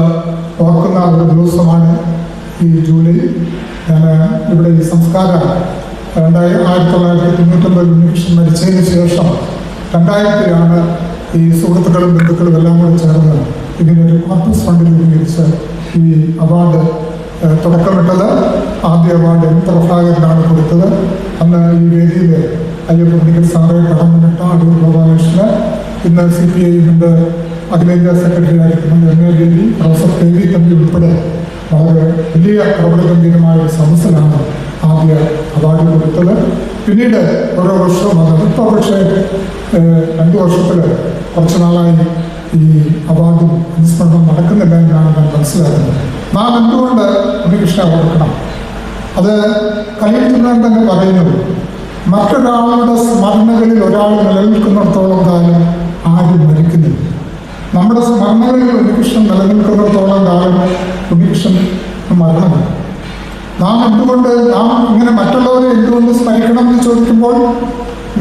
ഓർക്കുന്ന ഒരു ദിവസമാണ് ഈ ജൂലൈ. ഞാൻ ഇവിടെ ഈ സംസ്കാരം 1999 ഉണ്ണികൃഷ്ണൻ മരിച്ചതിന് ശേഷം 2000-ലാണ് ഈ സുഹൃത്തുക്കളും ബന്ധുക്കളും എല്ലാം കൂടെ ചേർന്ന് ഇതിനൊരു കോർപ്പസ് ഫണ്ട് രൂപീകരിച്ച് ഈ അവാർഡ് തുടക്കമിട്ടത്. ആദ്യ അവാർഡ് എം പ്രഭാകരനാണ് കൊടുത്തത്. അന്ന് ഈ വേദിയിൽ അയ്യപ്പ മെഡിക്കൽ സാറ് കടമ്പനിട്ട അടൂർ ഗോപാലകൃഷ്ണന്, ഇന്ന് CPI-ന്റെ അഖിലേന്ത്യാ സെക്രട്ടറി ആയിരിക്കുന്ന MA baby, professor KV Thampi ഉൾപ്പെടെ വളരെ വലിയ പ്രബലഗംഭീരമായ ഒരു സദസ്സിലാണ് ആദ്യ അവാർഡ് കൊടുത്തത്. പിന്നീട് ഓരോ വർഷവും അത് ഇപ്പോൾ പക്ഷേ 2 വർഷത്തിൽ കുറച്ച് നാളായി ഈ അവാർഡും അനുസ്മരണം നടക്കുന്നില്ല എന്നാണ് ഞാൻ മനസ്സിലാക്കുന്നത്. നാം എന്തുകൊണ്ട് ഉണ്ണികൃഷ്ണനെ ഓർക്കണം? അത് കലീന്ദ്രൻ തന്നെ പറയുന്നത്, മറ്റൊരാളുടെ സ്മരണകളിൽ ഒരാൾ നിലനിൽക്കുന്നിടത്തോളം കാലം ആരും മരിക്കുന്നില്ല. നമ്മുടെ സ്മരണകളിൽ ഉണ്ണികൃഷ്ണൻ നിലനിൽക്കുന്നിടത്തോളം കാലം ഉണ്ണികൃഷ്ണൻ മരണമില്ല. നാം ഇങ്ങനെ മറ്റുള്ളവരെ എന്തുകൊണ്ട് സ്മരിക്കണം എന്ന് ചോദിക്കുമ്പോൾ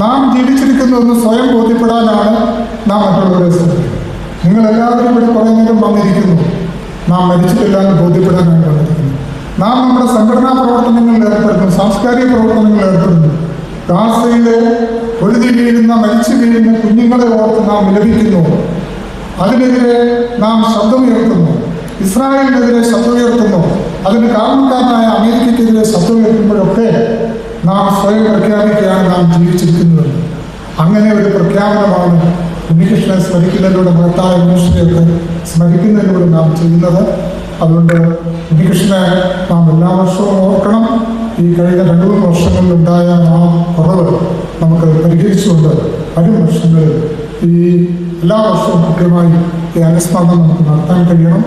നാം ജീവിച്ചിരിക്കുന്നതെന്ന് സ്വയം ബോധ്യപ്പെടാനാണ് നാം മറ്റുള്ളവരെ സ്മരിക്കുന്നത്. നിങ്ങളെല്ലാവരും ഇവിടെ കുറേ നേരം വന്നിരിക്കുന്നു, നാം മരിച്ചിട്ടില്ല എന്ന് ബോധ്യപ്പെടാനാണ് വന്നിരിക്കുന്നത്. നാം നമ്മുടെ സംഘടനാ പ്രവർത്തനങ്ങളിൽ ഏർപ്പെടുന്നു, സാംസ്കാരിക പ്രവർത്തനങ്ങളിൽ ഏർപ്പെടുന്നു. ഗാസയിലെ പൊരുതി വീഴുന്ന മരിച്ചു വീഴുന്ന കുഞ്ഞുങ്ങളെ ഓർത്ത് നാം വിലപിക്കുന്നു. അതിനെതിരെ നാം ശബ്ദമുയർത്തുന്നു. ഇസ്രായേലിനെതിരെ ശബ്ദമുയർത്തുന്നു. അതിന് കാരണക്കാരനായ അമേരിക്കയ്ക്കെതിരെ ശബ്ദമുയർത്തുമ്പോഴൊക്കെ നാം സ്വയം പ്രഖ്യാപിക്കുകയാണ് നാം ജീവിച്ചിരിക്കുന്നത്. അങ്ങനെ ഒരു പ്രഖ്യാപനമാണ് ഉണ്ണികൃഷ്ണനെ സ്മരിക്കുന്നതിലൂടെ, മഹത്തായ മനുഷ്യരെയൊക്കെ സ്മരിക്കുന്നതിലൂടെ നാം ചെയ്യുന്നത്. അതുകൊണ്ട് ഉണ്ണികൃഷ്ണനെ നാം എല്ലാ വർഷവും ഓർക്കണം. ഈ കഴിഞ്ഞ 2-3 വർഷങ്ങളിലുണ്ടായ ആ കുറവ് നമുക്ക് പരിഹരിച്ചുകൊണ്ട് വരും വർഷങ്ങളിൽ ഈ എല്ലാ വർഷവും കൃത്യമായി ഈ അനുസ്മരണം നമുക്ക് നടത്താൻ കഴിയണം.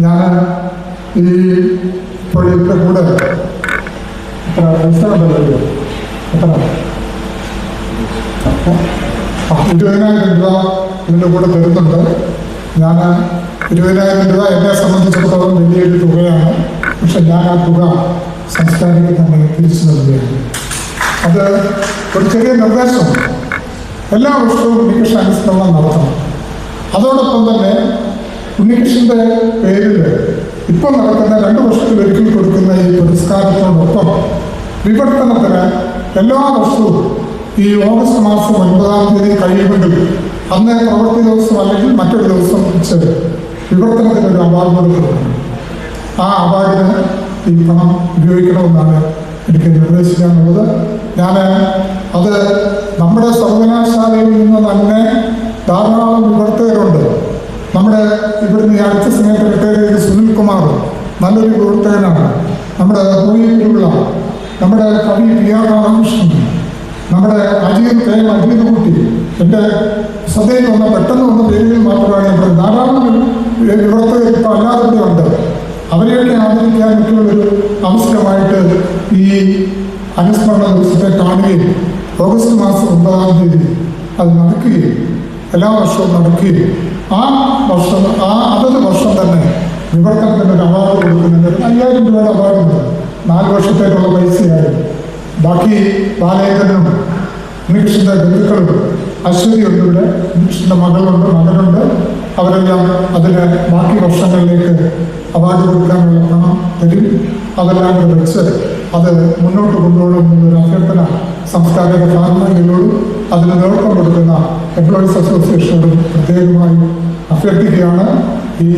ഞാൻ ഈ ഇപ്പോഴത്തെ കൂടെ എത്ര 20,000 രൂപ ഇതിൻ്റെ കൂടെ തരുന്നുണ്ട്. ഞാൻ 20,000 രൂപ എന്നെ സംബന്ധിച്ചിടത്തോളം വലിയൊരു തുകയാണ്. പക്ഷെ ഞാൻ ആ തുക സംസ്കാരത്തിൽ തന്നെ തിരിച്ചു നൽകുകയാണ്. അത് ഒരു ചെറിയ നിർദ്ദേശം. എല്ലാ വർഷവും ഉണ്ണികൃഷ്ണ അനുസ്മരണം നടത്തണം. അതോടൊപ്പം തന്നെ ഉണ്ണികൃഷ്ണൻ്റെ പേരിൽ ഇപ്പോൾ നടക്കുന്ന 2 വർഷത്തിൽ ഒരിക്കൽ കൊടുക്കുന്ന ഈ പുരസ്കാരത്തോടൊപ്പം വിവർത്തനത്തിന് എല്ലാ വർഷവും ഈ ഓഗസ്റ്റ് മാസം 9-ാം തീയതി കഴിയുമെങ്കിൽ അന്ന് പ്രവൃത്തി ദിവസം അല്ലെങ്കിൽ മറ്റൊരു ദിവസം വെച്ച് വിവർത്തനത്തിനൊരു അവാർഡ് കൊടുക്കണം. ആ അവാർഡിന് ഈ പണം ഉപയോഗിക്കണമെന്നാണ് എനിക്ക് നിർദ്ദേശിക്കാനുള്ളത്. ഞാൻ അത് നമ്മുടെ സർവകലാശാലയിൽ നിന്ന് തന്നെ ധാരാളം വിവർത്തകരുണ്ട്. നമ്മുടെ ഇവിടുന്ന് ഈ അടുത്ത സമയത്ത് റിട്ടയർ ചെയ്ത സുനിൽകുമാർ നല്ലൊരു വിവർത്തകനാണ്. നമ്മുടെ ഹോയിലുള്ള നമ്മുടെ കവി PR രാധാകൃഷ്ണൻ, നമ്മുടെ അജീത് കുട്ടി, എൻ്റെ ശ്രദ്ധയിൽ വന്ന പെട്ടെന്ന് വന്ന പേരുകൾ മാത്രമാണ്. ഇവിടെ ധാരാളം വിവർത്തകർ ഇപ്പോൾ അല്ലാതെ ഉണ്ട്. അവരെയൊക്കെ ആദരിക്കാൻ പറ്റുള്ളൊരു അവസരമായിട്ട് ഈ അനുസ്മരണ ദിവസത്തെ കാണുകയും ഓഗസ്റ്റ് മാസം 9-ാം തീയതി അത് നടക്കുകയും എല്ലാ വർഷവും നടക്കുകയും അതത് വർഷം തന്നെ വിവർത്തനത്തിന് ഒരു അവാർഡ് കൊടുക്കുന്നുണ്ട്. 5000 രൂപയുടെ അവാർഡുണ്ട്. 4 വർഷത്തേക്കുള്ള പൈസയായിരുന്നു. ബാക്കി ബാലേന്ദ്രനും ഉണ്ണികൃഷ്ണന്റെ ബന്ധുക്കളും അശ്വതിയുണ്ട്, ഇവിടെ ഉണ്ണികൃഷ്ണന്റെ മകനുണ്ട്. അവരെല്ലാം അതിന് ബാക്കി വർഷങ്ങളിലേക്ക് അവാർഡ് കൊടുക്കാനുള്ള പണം തരും. അതെല്ലാം കൂടെ വെച്ച് അത് മുന്നോട്ട് കൊണ്ടുപോകുന്നൊരു അഭ്യർത്ഥന സാംസ്കാരിക ഭാരവാഹികളോടും അതിന് നേതൃത്വം കൊടുക്കുന്ന എംപ്ലോയീസ് അസോസിയേഷനോടും പ്രത്യേകമായി അഭ്യർത്ഥിക്കുകയാണ്. ഈ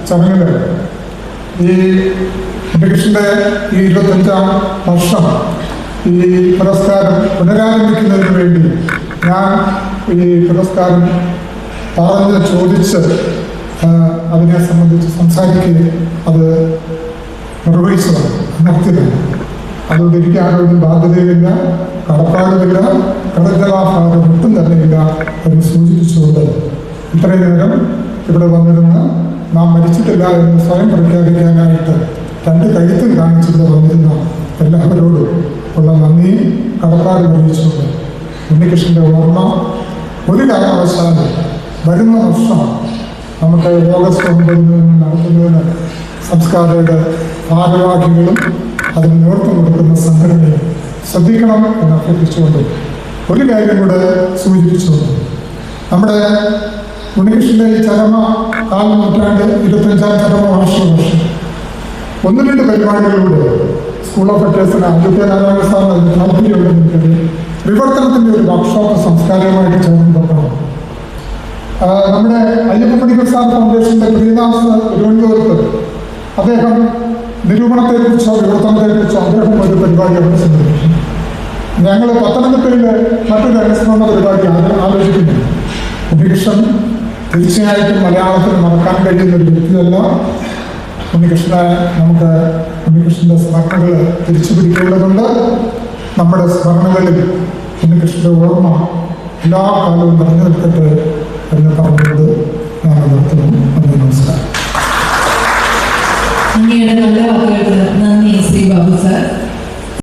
ചടങ്ങിൽ ഈ ഉണ്ണികൃഷ്ണന്റെ ഈ 25-ാം വർഷം ഈ പുരസ്കാരം പുനരാരംഭിക്കുന്നതിന് വേണ്ടി ഞാൻ ഈ പുരസ്കാരം ചോദിച്ച് അതിനെ സംബന്ധിച്ച് സംസാരിക്കുകയും അത് നിർവഹിച്ചതാണ്, നടത്തിയതാണ്. അതുകൊണ്ട് എനിക്ക് ആരോടും ബാധ്യതയില്ല, കടപ്പാടുമില്ല, കടജലാഭാരം ഒട്ടും തന്നെയില്ല എന്ന് സൂചിപ്പിച്ചുകൊണ്ട് ഇത്രയും നേരം ഇവിടെ വന്നിരുന്ന് നാം മരിച്ചിട്ടില്ല എന്ന് സ്വയം പ്രഖ്യാപിക്കാനായിട്ട് 2 കഴുത്തും കാണിച്ചിട്ട് വന്നിരുന്ന എല്ലാവരോടും ഉള്ള നന്ദിയും കടപ്പാടും അറിയിച്ചുകൊണ്ട് ഉണ്ണികൃഷ്ണന്റെ ഓർമ്മ ഒരു കാരണവശാലും വരുന്ന വർഷം നമുക്ക് ഓഗസ്റ്റ് 9 നടത്തുന്നതിന് സംസ്കാരയുടെ ഭാരവാഹികളും അതിന് നേതൃത്വം കൊടുക്കുന്ന സംഘടനയും ശ്രദ്ധിക്കണം എന്ന് അഭ്യർത്ഥിച്ചുകൊണ്ട് ഒരു കാര്യം കൂടെ സൂചിപ്പിച്ചുകൊണ്ട് നമ്മുടെ ഉണ്ണികൃഷ്ണന്റെ ഈ കാല നൂറ്റാണ്ട് 25-ാം ചരമവാർഷിക വർഷം 1-2 പരിപാടികളിലൂടെ സ്കൂൾ ഓഫ് അഫയേഴ്സിന് നാരായണ സാർ അതിന് താല്പര്യമുണ്ടെങ്കിൽ വിവർത്തനത്തിന്റെ ഒരു വർക്ക്ഷോപ്പ് സംസ്കാരവുമായിട്ട് ചേർന്ന് നോക്കണം. നമ്മുടെ അയ്യപ്പ മെഡിക്കൽ സാർ ഫൗണ്ടേഷന്റെ പ്രിയദാസ് തിരുവനന്തപുരത്ത് അദ്ദേഹം നിരൂപണത്തെക്കുറിച്ചോ വിവർത്തനത്തെക്കുറിച്ചോ അദ്ദേഹം ഒരു പരിപാടി അവിടെ സംഘടിപ്പിച്ചു. ഞങ്ങൾ പത്തനംതിട്ടയിലെ മറ്റൊരു അനുസ്മരണ പരിപാടി ആലോചിക്കുന്നു. ഉണ്ണികൃഷ്ണൻ തീർച്ചയായിട്ടും മലയാളത്തിൽ മറക്കാൻ കഴിയുന്ന ഒരു വ്യക്തിയല്ല. നമുക്ക് ഉണ്ണികൃഷ്ണന്റെ സ്മരണകൾ തിരിച്ചു പിടിക്കേണ്ടതുണ്ട്. നമ്മുടെ സ്മരണകളിൽ ഉണ്ണികൃഷ്ണന്റെ ഓർമ്മ എല്ലാ കാലവും നിറഞ്ഞു നിൽക്കട്ടെ എന്ന് പറഞ്ഞുകൊണ്ട്